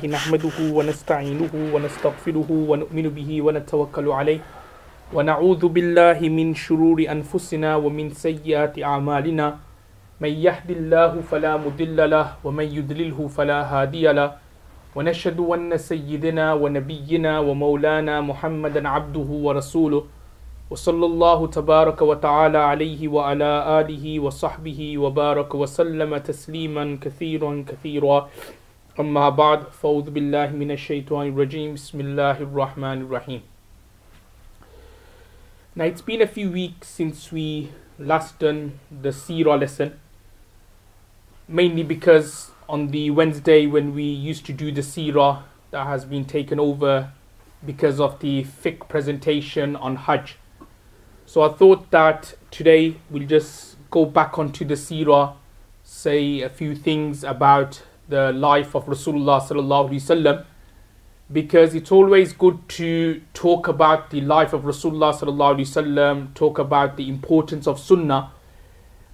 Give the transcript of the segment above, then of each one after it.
نحمده ونستعينه ونستغفره ونؤمن به ونتوكل عليه ونعوذ بالله من شرور أنفسنا ومن سيئات أعمالنا من يهد الله فلا مضل له ومن يضلله فلا هادي له ونشهد أن سيدنا ونبينا ومولانا محمدا عبده ورسوله وصلى الله تبارك وتعالى عليه وعلى آله وصحبه وبارك وسلم تسليما كثيرا أما بعد فأعوذ بالله من الشيطان الرجيم بسم الله الرحمن الرحيم. Now it's been a few weeks since we last done the Seerah lesson, mainly because on the Wednesday when we used to do the Seerah, that has been taken over because of the fiqh presentation on Hajj. So I thought that today we'll just go back onto the Seerah, say a few things about the life of Rasulullah sallallahu alaihi wasallam, because it's always good to talk about the life of Rasulullah sallallahu alaihi wasallam, talk about the importance of Sunnah,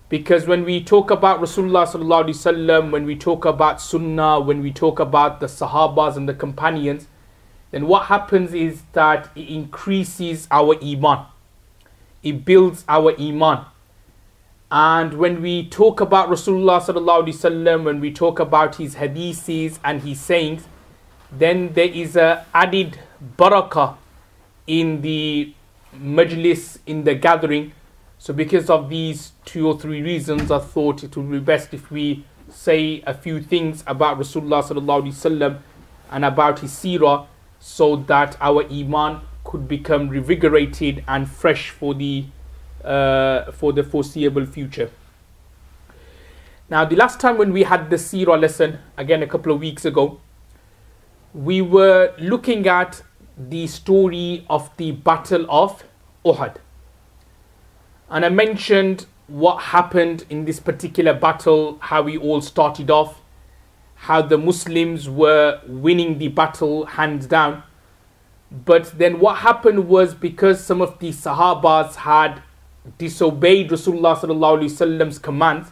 because when we talk about Rasulullah sallallahu alaihi wasallam, when we talk about Sunnah, when we talk about the Sahabas and the companions, then what happens is that it increases our Iman. It builds our Iman. And when we talk about Rasulullah sallallahu alaihi wasallam, when we talk about his hadiths and his sayings, then there is a added barakah in the majlis, in the gathering. So because of these 2 or 3 reasons, I thought it would be best if we say a few things about Rasulullah sallallahu alaihi wasallam and about his seerah, so that our Iman could become revigorated and fresh for the foreseeable future. Now, the last time when we had the Seerah lesson, again a couple of weeks ago, we were looking at the story of the Battle of Uhud. And I mentioned what happened in this particular battle, how we all started off, how the Muslims were winning the battle hands down. But then what happened was, because some of the Sahabas had disobeyed Rasulullah sallallahu alaihi wasallam's commands,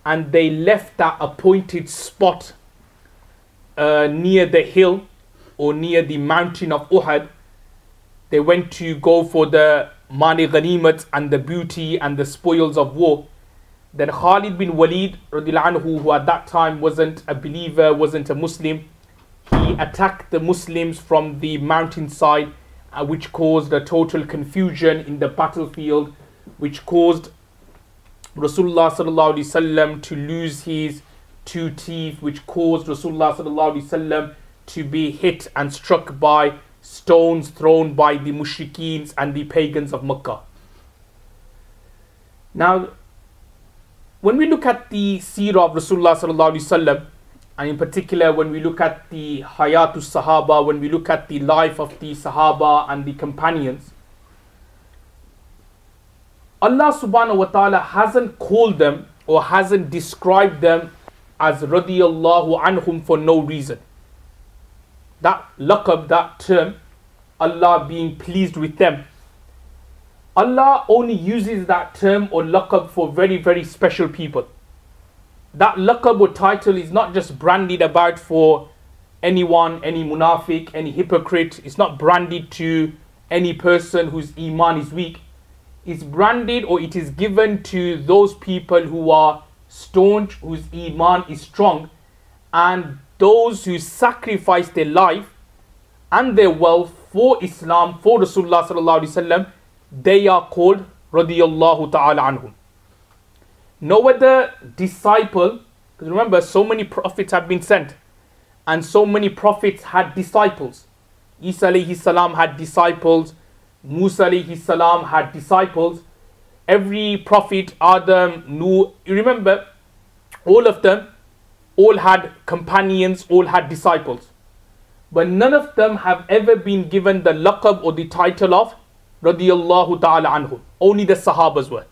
and they left that appointed spot near the hill or near the mountain of Uhud. They went to go for the mani ghanimat and the booty and the spoils of war. Then Khalid bin Walid radhiyallahu anhu, who at that time wasn't a believer, wasn't a Muslim, he attacked the Muslims from the mountainside, which caused a total confusion in the battlefield, which caused Rasulullah sallallahu alaihi wasallam to lose his 2 teeth, which caused Rasulullah sallallahu alaihi wasallam to be hit and struck by stones thrown by the mushrikeens and the pagans of Makkah. Now, when we look at the seerah of Rasulullah sallallahu alaihi wasallam, and in particular when we look at the Hayatus Sahaba, when we look at the life of the Sahaba and the companions, Allah subhanahu wa ta'ala hasn't called them or hasn't described them as radiyallahu anhum for no reason. That laqab, that term, Allah being pleased with them, Allah only uses that term or laqab for very, very special people. That laqab or title is not just branded about for anyone, any munafiq, any hypocrite. It's not branded to any person whose iman is weak. It's branded, or it is given to those people who are staunch, whose iman is strong, and those who sacrifice their life and their wealth for Islam, for Rasulullah sallallahu alaihi wasallam. They are called radiyallahu ta'ala anhum. No other disciple, because remember, so many prophets have been sent, and so many prophets had disciples. Isa alayhi salam had disciples, Musa alayhi salam had disciples. Every prophet, Adam, Nuh, you remember, all of them, all had companions, all had disciples. But none of them have ever been given the laqab or the title of radiyallahu ta'ala anhum. Only the Sahabas were.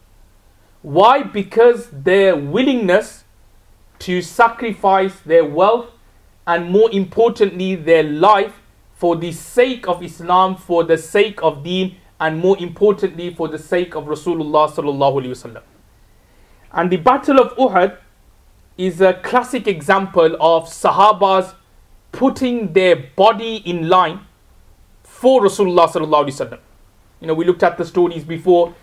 Why? Because their willingness to sacrifice their wealth and, more importantly, their life for the sake of Islam, for the sake of Deen, and more importantly for the sake of Rasulullah sallallahu alaihi wasallam. And the Battle of Uhud is a classic example of Sahabas putting their body in line for Rasulullah sallallahu alaihi wasallam. We looked at the stories before.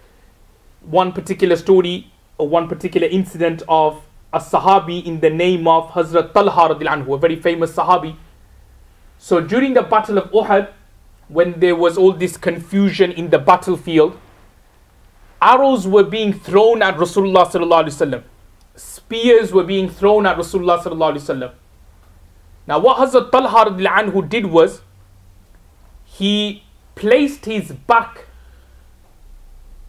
One particular story or one particular incident of a Sahabi in the name of Hazrat Talha radiallahu anhu, a very famous Sahabi. So during the Battle of Uhud, when there was all this confusion in the battlefield, arrows were being thrown at Rasulullah sallallahu alaihi wasallam. Spears were being thrown at Rasulullah sallallahu alaihi wasallam. Now what Hazrat Talha radiallahu anhu did was, he placed his back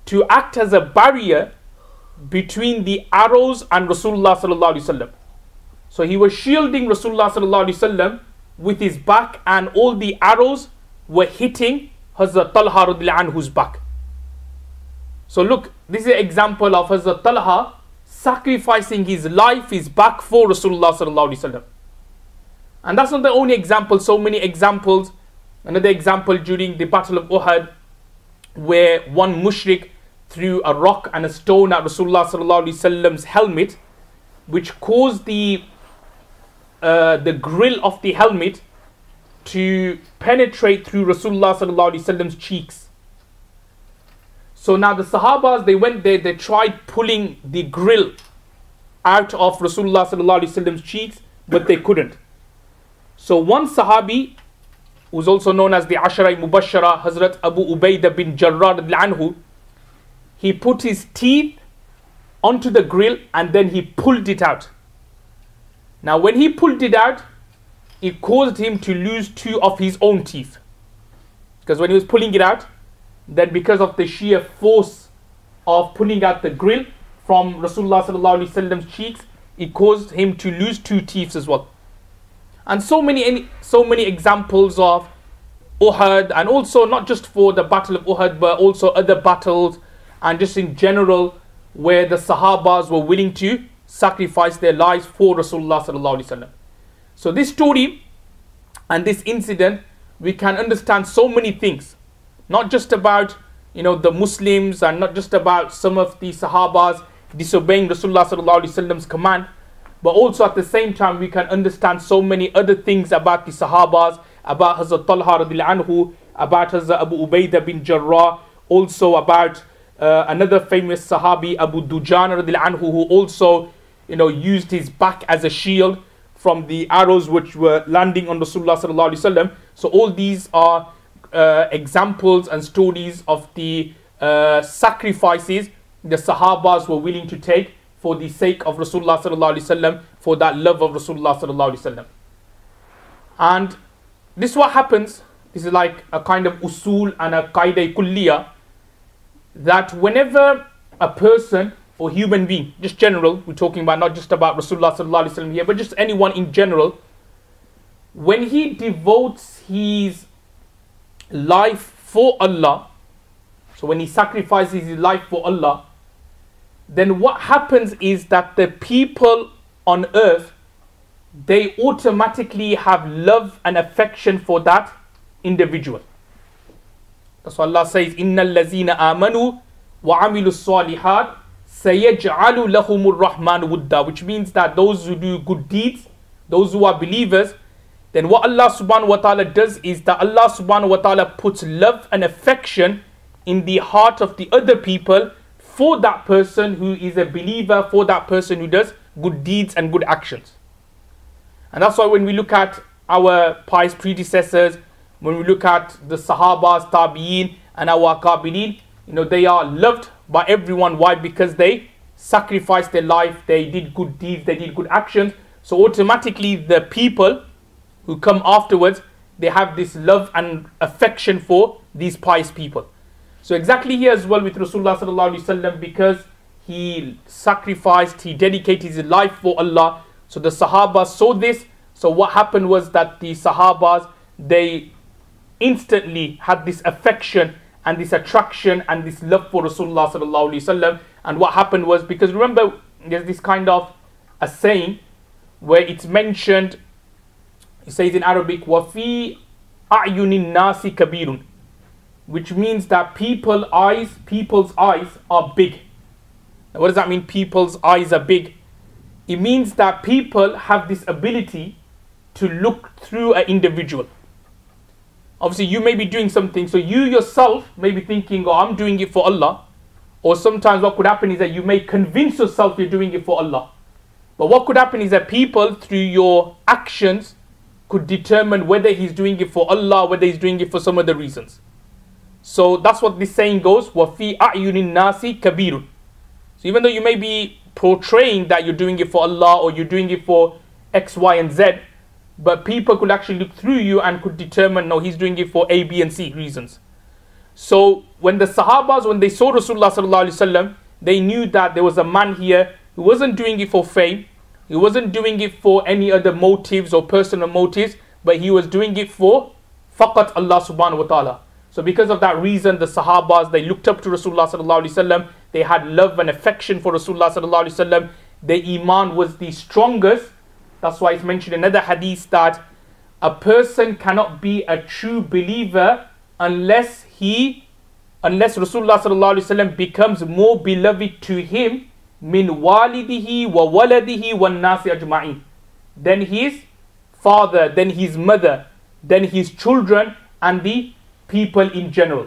to act as a barrier between the arrows and Rasulullah sallallahu alaihi wasallam. So he was shielding Rasulullah sallallahu alaihi wasallam with his back, and all the arrows were hitting Hazrat Talha radiallahu anhu's back. So look, this is an example of Hazrat Talha sacrificing his life, his back for Rasulullah sallallahu alaihi wasallam. And that's not the only example, so many examples. Another example during the Battle of Uhud, where one mushrik threw a rock and a stone at Rasulullah sallallahu alaihi wasallam's helmet, which caused the grill of the helmet to penetrate through Rasulullah sallallahu alaihi wasallam's cheeks. So now the Sahabas, they went there, they tried pulling the grill out of Rasulullah sallallahu alaihi wasallam's cheeks, but they couldn't. So one Sahabi, who's also known as the Ashara Mubashara, Hazrat Abu Ubaidah bin Jarrah radiallahu anhu, he put his teeth onto the grill and then he pulled it out. Now when he pulled it out, it caused him to lose 2 of his own teeth. Because when he was pulling it out, then because of the sheer force of pulling out the grill from Rasulullah sallallahu alaihi wasallam's cheeks, it caused him to lose 2 teeth as well. And so many examples of Uhud, and also not just for the Battle of Uhud, but also other battles, and just in general, where the Sahabas were willing to sacrifice their lives for Rasulullah sallallahu alaihi wasallam. So this story and this incident, we can understand so many things, not just about the Muslims, and not just about some of the Sahabas disobeying Rasulullah sallallahu alaihi wasallam's command, but also at the same time we can understand so many other things about the Sahabas, about Hazrat Talha radiallahu anhu, about Hazrat Abu Ubaidah bin Jarrah, also about another famous Sahabi, Abu Dujana radiallahu anhu, who also used his back as a shield from the arrows which were landing on Rasulullah sallallahu alaihi wasallam. So all these are examples and stories of the sacrifices the Sahabas were willing to take for the sake of Rasulullah sallallahu alaihi wasallam, for that love of Rasulullah sallallahu alaihi wasallam. And this is what happens. This is like a kind of usul and a qaida kulliya, that whenever a person or human being, just general, we're talking about not just about Rasulullah sallallahu alaihi wasallam here, but just anyone in general, when he devotes his life for Allah, so when he sacrifices his life for Allah, then what happens is that the people on earth, they automatically have love and affection for that individual. That's why Allah says, Innal lazina amanu wa amilu salihat sayaj'alu lahumur rahmanu wudda, which means that those who do good deeds, those who are believers, then what Allah subhanahu wa ta'ala does is that Allah subhanahu wa ta'ala puts love and affection in the heart of the other people for that person who is a believer, for that person who does good deeds and good actions. And that's why when we look at our pious predecessors, when we look at the Sahabas, Tabi'een and our Akabilin, they are loved by everyone. Why? Because they sacrificed their life, they did good deeds, they did good actions. So automatically the people who come afterwards, they have this love and affection for these pious people. So exactly here as well with Rasulullah sallallahu alaihi wasallam, because he sacrificed, he dedicated his life for Allah. So the Sahabas saw this. So what happened was that the Sahabas, they instantly had this affection and this attraction and this love for Rasulullah sallallahu alaihi wasallam. And what happened was, because remember, there's this kind of a saying where it's mentioned, it says in Arabic, وَفِي أَعْيُنِ النَّاسِ كَبِيرٌ, which means that people's eyes are big. Now, what does that mean, people's eyes are big? It means that people have this ability to look through an individual. Obviously, you may be doing something, so you yourself may be thinking, oh, I'm doing it for Allah. Or sometimes what could happen is that you may convince yourself you're doing it for Allah. But what could happen is that people, through your actions, could determine whether he's doing it for Allah, whether he's doing it for some other reasons. So that's what this saying goes, وَفِي أَعْيُنِ النَّاسِ كَبِيرٌ. So even though you may be portraying that you're doing it for Allah or you're doing it for X, Y, and Z, but people could actually look through you and could determine, no, he's doing it for A, B, and C reasons. So when the Sahabas, when they saw Rasulullah sallallahu alaihi wasallam, they knew that there was a man here who wasn't doing it for fame, he wasn't doing it for any other motives or personal motives, but he was doing it for faqat Allah subhanahu wa ta'ala. So because of that reason, the Sahabas, they looked up to Rasulullah sallallahu alaihi wasallam, they had love and affection for Rasulullah sallallahu alaihi wasallam, their iman was the strongest. That's why it's mentioned in another hadith that a person cannot be a true believer unless Rasulullah sallallahu alaihi wasallam becomes more beloved to him min walidihi wa waladihi wa nasi ajma'in, then his father, then his mother, then his children, and the people in general.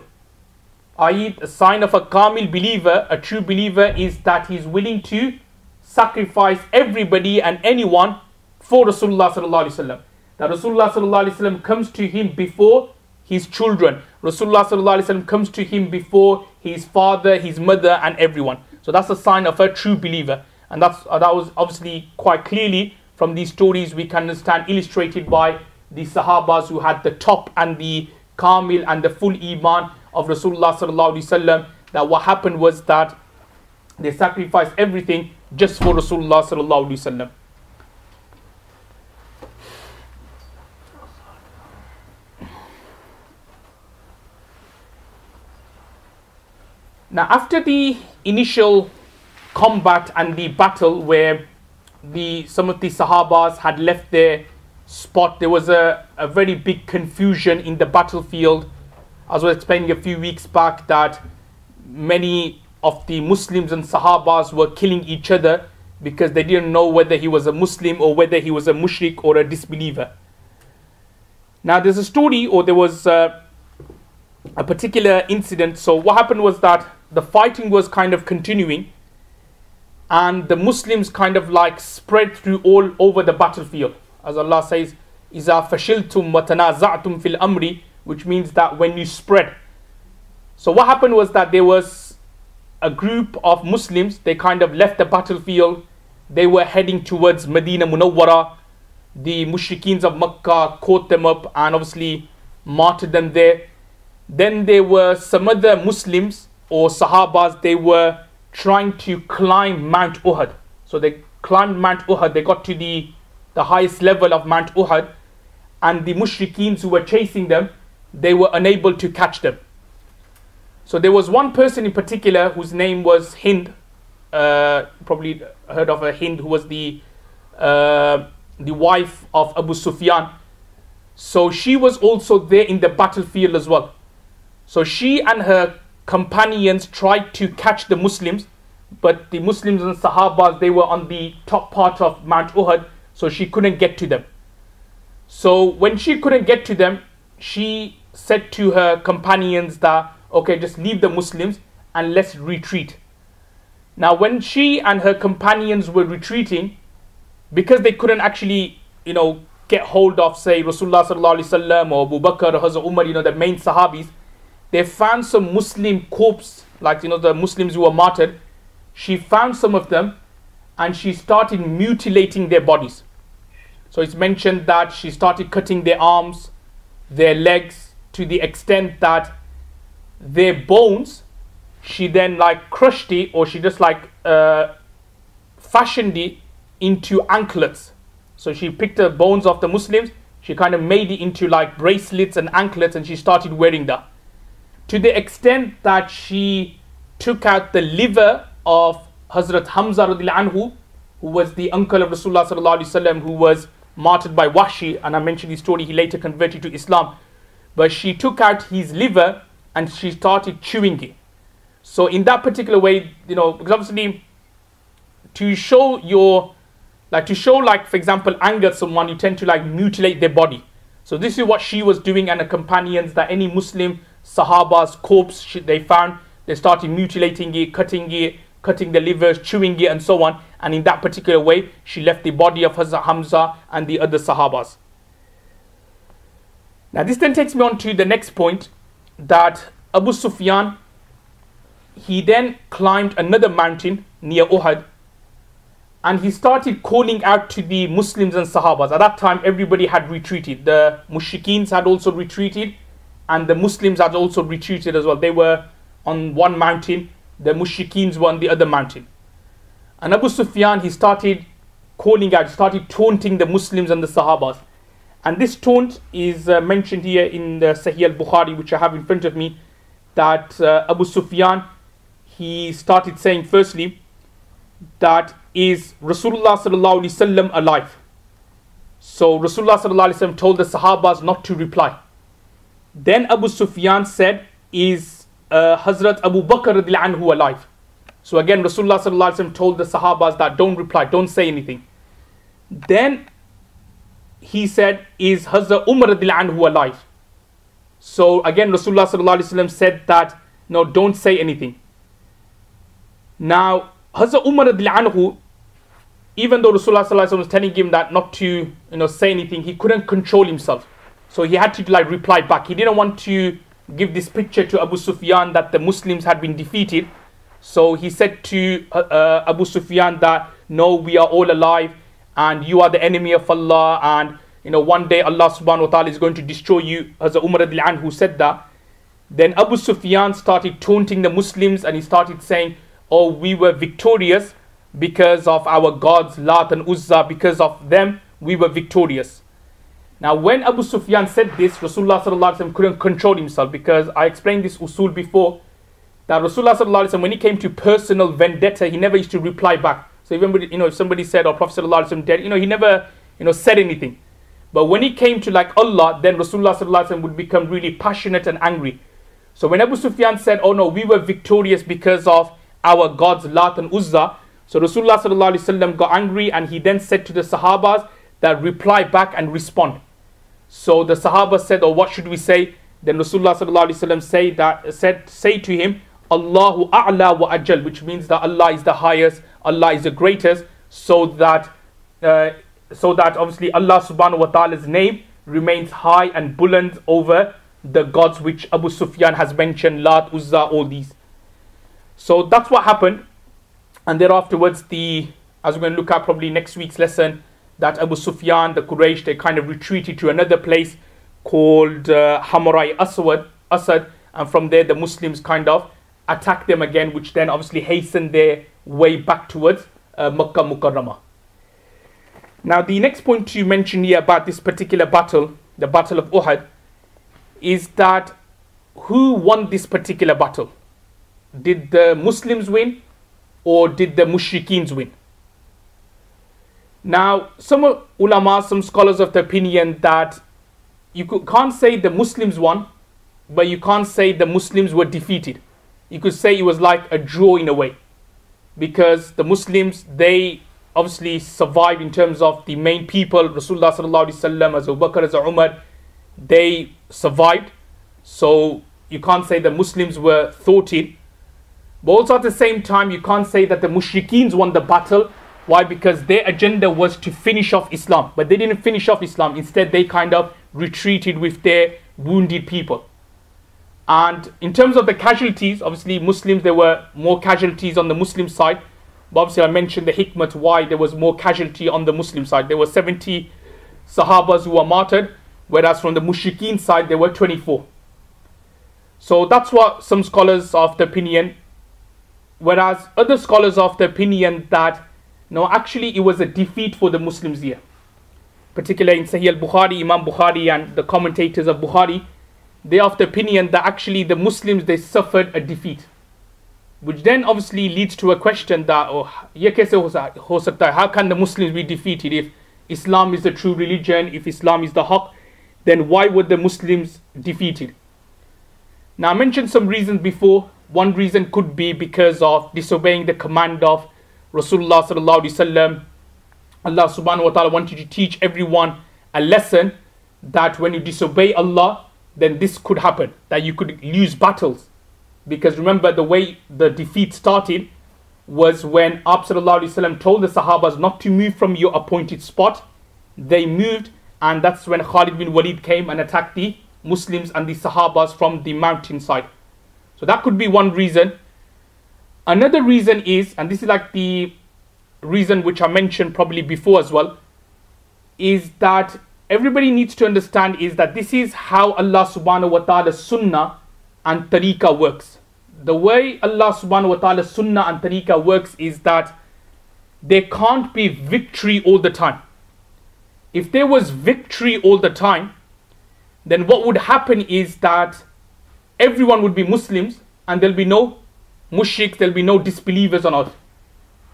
I.e., a sign of a kamil believer, a true believer, is that he's willing to sacrifice everybody and anyone for Rasulullah sallallahu alaihi wasallam. That Rasulullah sallallahu alaihi wasallam comes to him before his children. Rasulullah sallallahu alaihi wasallam comes to him before his father, his mother, and everyone. So that's a sign of a true believer. And that was obviously quite clearly from these stories we can understand, illustrated by the Sahabas who had the top and the kamil and the full iman of Rasulullah sallallahu alaihi wasallam, that what happened was that they sacrificed everything just for Rasulullah sallallahu alaihi wasallam. Now, after the initial combat and the battle where some of the Sahabas had left their spot, there was a very big confusion in the battlefield. As I was explaining a few weeks back, that many of the Muslims and Sahabas were killing each other because they didn't know whether he was a Muslim or whether he was a mushrik or a disbeliever. Now, there's a story, or there was a particular incident. So what happened was that the fighting was kind of continuing, and the Muslims kind of like spread through all over the battlefield. As Allah says, إِذَا فَشِلْتُمْ وَتَنَازَعْتُمْ فِي الْأَمْرِ, which means that when you spread. So what happened was that there was a group of Muslims, they kind of left the battlefield, they were heading towards Medina Munawwara. The mushrikeens of Makkah caught them up and obviously martyred them there. Then there were some other Muslims or Sahabas, they were trying to climb Mount Uhud. So they climbed Mount Uhud, they got to the highest level of Mount Uhud, and the mushrikeens who were chasing them, they were unable to catch them. So there was one person in particular whose name was Hind. Probably heard of her, Hind, who was the wife of Abu Sufyan. So she was also there in the battlefield as well. So she and her companions tried to catch the Muslims, but the Muslims and Sahabas, they were on the top part of Mount Uhud, so she couldn't get to them. So when she couldn't get to them, she said to her companions that, okay, just leave the Muslims and let's retreat. Now when she and her companions were retreating, because they couldn't actually, get hold of, say, Rasulullah sallallahu alaihi wasallam or Abu Bakr or Hazrat Umar, the main Sahabis, they found some Muslim corpse, like, the Muslims who were martyred. She found some of them and she started mutilating their bodies. So it's mentioned that she started cutting their arms, their legs, to the extent that their bones, she then crushed it, or she just fashioned it into anklets. So she picked the bones of the Muslims, she kind of made it into bracelets and anklets, and she started wearing that. To the extent that she took out the liver of Hazrat Hamza radiallahu anhu, who was the uncle of Rasulullah sallallahu alaihi wasallam, who was martyred by Wahshi, and I mentioned his story, he later converted to Islam. But she took out his liver and she started chewing it. So in that particular way, because obviously to show your Like to show, like for example, anger at someone, you tend to like mutilate their body. So this is what she was doing and her companions, that any Muslim Sahaba's corpse they found, they started mutilating it, cutting the livers, chewing it and so on. And in that particular way, she left the body of Hazrat Hamza and the other Sahabas. Now this then takes me on to the next point, that Abu Sufyan, he then climbed another mountain near Uhud, and he started calling out to the Muslims and Sahabas. At that time, everybody had retreated. The Mushrikeens had also retreated, and the Muslims had also retreated as well. They were on one mountain, the Mushrikeens were on the other mountain. And Abu Sufyan, he started calling out, started taunting the Muslims and the Sahabas. And this taunt is mentioned here in the Sahih al-Bukhari, which I have in front of me, that Abu Sufyan, he started saying firstly, that is Rasulullah sallallahu alaihi wasallam alive? So Rasulullah sallallahu alaihi wasallam told the Sahabas not to reply. Then Abu Sufyan said, is Hazrat Abu Bakr radiallahu anhu alive? So again Rasulullah sallallahu alaihi wasallam told the Sahabas that don't reply, don't say anything. Then he said, is Hazrat Umar radiallahu anhu alive? So again Rasulullah sallallahu alaihi wasallam said that no, don't say anything. Now Hazrat Umar radiallahu anhu, even though Rasulullah sallallahu alaihi wasallam was telling him that not to say anything, he couldn't control himself. So he had to like reply back. He didn't want to give this picture to Abu Sufyan that the Muslims had been defeated. So he said to Abu Sufyan that no, we are all alive and you are the enemy of Allah, and one day Allah subhanahu wa ta'ala is going to destroy you. Hazrat Umar radiallahu anhu said that. Then Abu Sufyan started taunting the Muslims, and he started saying, oh, we were victorious because of our gods Lat and Uzza, because of them we were victorious. Now when Abu Sufyan said this, Rasulullah sallallahu alaihi wasallam couldn't control himself, because I explained this usul before, that Rasulullah sallallahu alaihi wasallam, when he came to personal vendetta, he never used to reply back. So if somebody said, oh, Prophet sallallahu alaihi wasallam dead, he never said anything. But when he came to like Allah, then Rasulullah sallallahu alaihi wasallam would become really passionate and angry. So when Abu Sufyan said, oh no, we were victorious because of our gods Lat and Uzza, so Rasulullah sallallahu alaihi wasallam got angry, and he then said to the Sahabas that reply back and respond. So the Sahabas said, oh, what should we say? Then Rasulullah sallallahu alaihi wasallam say to him, Allahu a'la wa ajal, which means that Allah is the highest, Allah is the greatest, so that obviously Allah subhanahu wa ta'ala's name remains high and buland over the gods which Abu Sufyan has mentioned, Lat, Uzza, all these. So that's what happened. And thereafterwards, as we're going to look at probably next week's lesson, that Abu Sufyan, the Quraysh, they kind of retreated to another place called Hamarai Asad, and from there the Muslims kind of attacked them again, which then obviously hastened their way back towards Makkah Mukarramah. Now the next point to mention here about this particular battle, the Battle of Uhud, is that who won this particular battle? Did the Muslims win, or did the Mushrikeens win? Now some ulama, some scholars of the opinion that you can't say the Muslims won, but you can't say the Muslims were defeated. You could say it was like a draw in a way, because the Muslims, they obviously survived in terms of the main people, Rasulullah sallallahu alaihi wasallam, as Abu Bakr, as Umar, they survived. So you can't say the Muslims were thwarted. But also at the same time, you can't say that the Mushrikeens won the battle. Why? Because their agenda was to finish off Islam. But they didn't finish off Islam. Instead, they kind of retreated with their wounded people. And in terms of the casualties, obviously Muslims, there were more casualties on the Muslim side. But obviously I mentioned the hikmah why there was more casualty on the Muslim side. There were 70 Sahabas who were martyred, whereas from the Mushrikeen side there were 24. So that's what some scholars of the opinion, whereas other scholars of the opinion that no, actually it was a defeat for the Muslims here. Particularly in Sahih al-Bukhari, Imam Bukhari and the commentators of Bukhari, they are of the opinion that actually the Muslims, they suffered a defeat. Which then obviously leads to a question that, how can the Muslims be defeated? If Islam is the true religion, if Islam is the haqq, then why were the Muslims defeated? Now I mentioned some reasons before. One reason could be because of disobeying the command of Rasulullah sallallahu alaihi wasallam, Allah subhanahu wa ta'ala wanted to teach everyone a lesson that when you disobey Allah, then this could happen, that you could lose battles. Because remember, the way the defeat started was when Abu sallallahu alaihi wasallam told the Sahabas not to move from your appointed spot. They moved, and that's when Khalid bin Walid came and attacked the Muslims and the Sahabas from the mountainside. So that could be one reason. Another reason is, and this is like the reason which I mentioned probably before as well, is that everybody needs to understand is that this is how Allah subhanahu wa ta'ala's sunnah and tariqah works. The way Allah subhanahu wa ta'ala's sunnah and tariqah works is that there can't be victory all the time. If there was victory all the time, then what would happen is that everyone would be Muslims and there'll be no mushriks, there'll be no disbelievers on earth.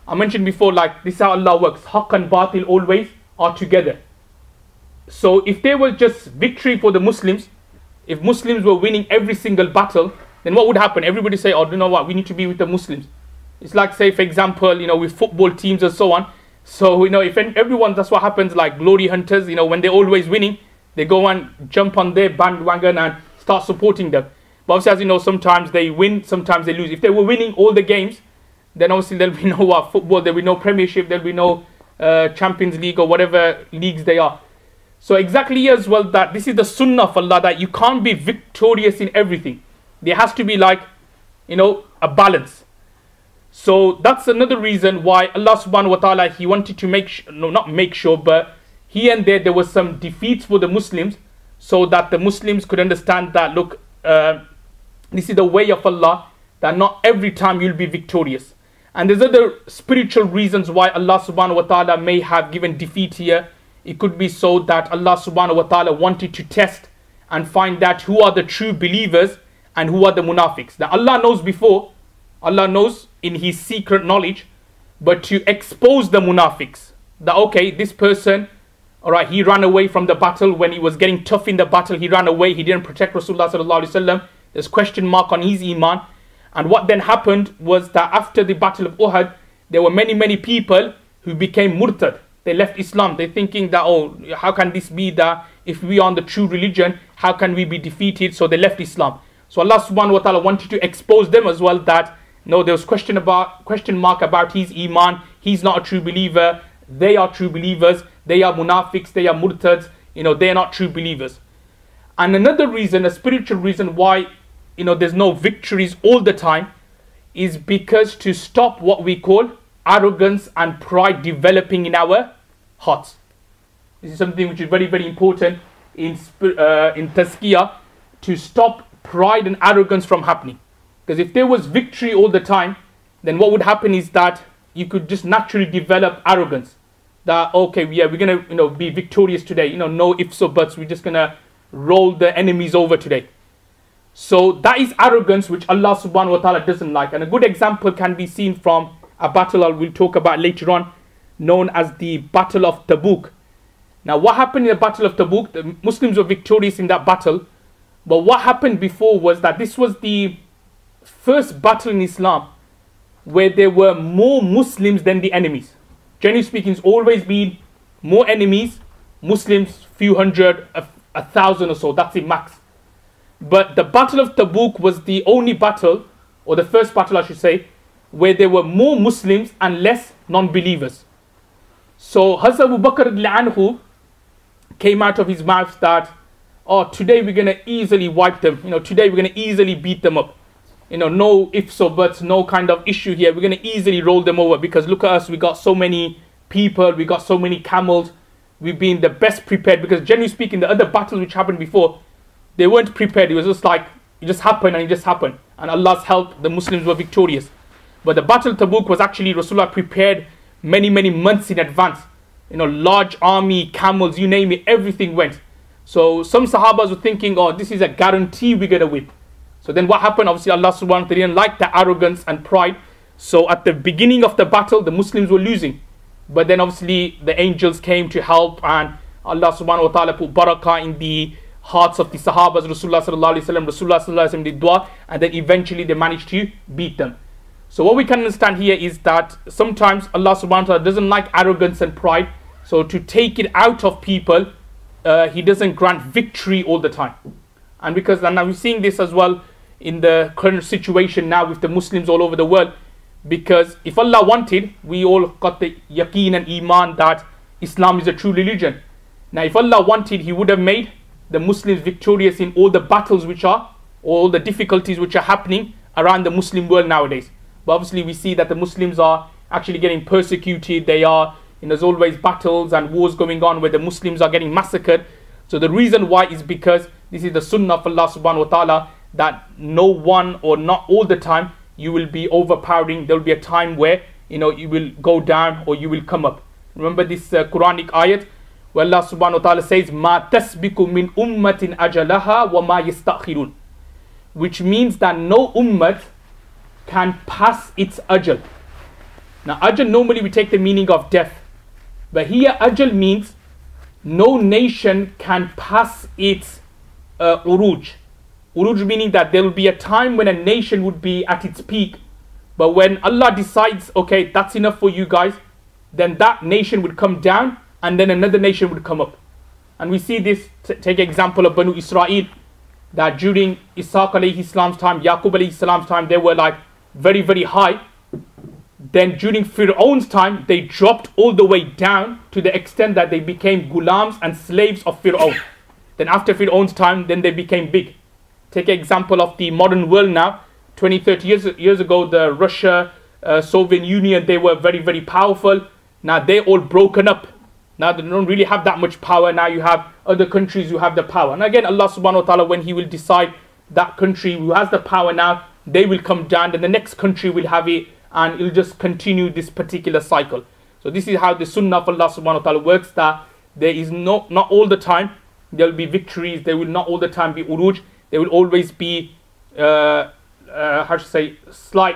I mentioned before, like, this is how Allah works. Haqq and batil always are together. So if there was just victory for the Muslims, if Muslims were winning every single battle, then what would happen? Everybody say, oh, you know what, we need to be with the Muslims. It's like, say, for example, with football teams and so on. So, if everyone, that's what happens, like glory hunters, when they're always winning, they go and jump on their bandwagon and start supporting them. But obviously, as you know, sometimes they win, sometimes they lose. If they were winning all the games, then obviously there'll be no football, there'll be no Premiership, there'll be no Champions League or whatever leagues they are. So exactly as well, that this is the sunnah of Allah, that you can't be victorious in everything. There has to be like, a balance. So that's another reason why Allah subhanahu wa ta'ala, He wanted to not make sure, but here and there was some defeats for the Muslims, so that the Muslims could understand that, look, this is the way of Allah, that not every time you'll be victorious. And there's other spiritual reasons why Allah subhanahu wa ta'ala may have given defeat here. It could be so that Allah subhanahu wa ta'ala wanted to test and find out who are the true believers and who are the munafiqs. Now Allah knows before, Allah knows in His secret knowledge, but to expose the munafiqs, that okay, this person, alright, he ran away from the battle when he was getting tough in the battle, he ran away, he didn't protect Rasulullah sallallahu alaihi wasallam. There's question mark on his iman. And what then happened was that after the battle of Uhud, there were many people who became murtad. They left Islam. They're thinking that, oh, how can this be, that if we are on the true religion, how can we be defeated? So they left Islam. So Allah subhanahu wa ta'ala wanted to expose them as well, that no, there was question mark about his iman. He's not a true believer. They are true believers. They are munafiqs. They are murtads. They are not true believers. And another reason, a spiritual reason why there's no victories all the time, is because to stop what we call arrogance and pride developing in our hearts. This is something which is very, very important in tazkiyah, to stop pride and arrogance from happening. Because if there was victory all the time, then what would happen is that you could just naturally develop arrogance. That, okay, yeah, we're going to be victorious today. No ifs or buts. We're just going to roll the enemies over today. So that is arrogance, which Allah subhanahu wa ta'ala doesn't like. And a good example can be seen from a battle we'll talk about later on, known as the Battle of Tabuk. Now what happened in the Battle of Tabuk? The Muslims were victorious in that battle. But what happened before was that this was the first battle in Islam where there were more Muslims than the enemies. Generally speaking, it's always been more enemies, Muslims, few hundred, 1,000 or so, that's it max. But the Battle of Tabuk was the only battle, or the first battle I should say, where there were more Muslims and less non-believers. So Hazrat Abu Bakr anhu came out of his mouth that, oh, today we're going to easily wipe them. Today we're going to easily beat them up. No ifs or buts, no kind of issue here. We're going to easily roll them over, because look at us, we got so many people, we got so many camels. We've been the best prepared, because generally speaking, the other battles which happened before, they weren't prepared. It was just like, it just happened and it just happened. And Allah's help, the Muslims were victorious. But the Battle of Tabuk was actually Rasulullah prepared many months in advance. Large army, camels, you name it, everything went. So some Sahabas were thinking, oh, this is a guarantee we're going to win. So then what happened? Obviously Allah subhanahu wa ta'ala didn't like the arrogance and pride. So at the beginning of the battle, the Muslims were losing. But then obviously the angels came to help, and Allah subhanahu wa ta'ala put barakah in the hearts of the Sahabas. Rasulullah sallallahu alaihi wasallam did dua, and then eventually they managed to beat them. So what we can understand here is that sometimes Allah subhanahu wa ta'ala doesn't like arrogance and pride, So to take it out of people, he doesn't grant victory all the time. And because and now we're seeing this as well in the current situation now with the Muslims all over the world, because if Allah wanted, we all got the yaqeen and iman that Islam is a true religion. Now if Allah wanted, he would have made the Muslims victorious in all the battles which are, all the difficulties which are happening around the Muslim world nowadays. But obviously we see that the Muslims are actually getting persecuted. They are, there's always battles and wars going on where the Muslims are getting massacred. So the reason why is because this is the sunnah of Allah subhanahu wa ta'ala, that no one or not all the time you will be overpowering. There will be a time where you will go down or you will come up. Remember this Quranic ayat where Allah subhanahu wa ta'ala says, Ma tasbiku min ummatin ajalaha wa ma yastakhirun, which means that no ummat can pass its ajal. Now ajal, normally we take the meaning of death, but here ajal means no nation can pass its uruj. Uruj meaning that there will be a time when a nation would be at its peak, but when Allah decides, okay, that's enough for you guys, then that nation would come down and then another nation would come up. And we see this, take example of Banu Israel, that during Ishaq alayhi salam's time, Yaqub alayhi salam's time, they were like very, very high. Then during Fir'aun's time, they dropped all the way down to the extent that they became gulams and slaves of Fir'aun. Then after Fir'aun's time, then they became big. Take an example of the modern world now. 20, 30 years ago, the Russia, Soviet Union, they were very, very powerful. Now they're all broken up. Now they don't really have that much power. Now you have other countries who have the power. And again, Allah subhanahu wa ta'ala, when he will decide that country who has the power now, they will come down, and the next country will have it, and it'll just continue this particular cycle. So this is how the sunnah of Allah subhanahu wa ta'ala works, that there is not all the time there will be victories, there will not all the time be uruj, there will always be slight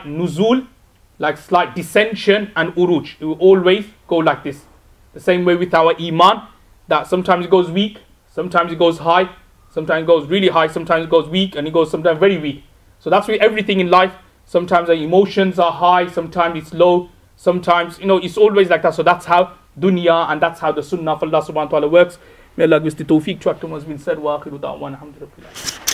nuzul, like slight dissension, and uruj. It will always go like this. The same way with our iman, that sometimes it goes weak, sometimes it goes high, sometimes it goes really high, sometimes it goes weak, and it goes sometimes very weak. So that's with everything in life. Sometimes our emotions are high, sometimes it's low, sometimes, it's always like that. So that's how dunya, and that's how the sunnah of Allah subhanahu wa ta'ala works. May Allah give us the tawfiq to act on what's been said. Wa akhiru da'wana alhamdulillah.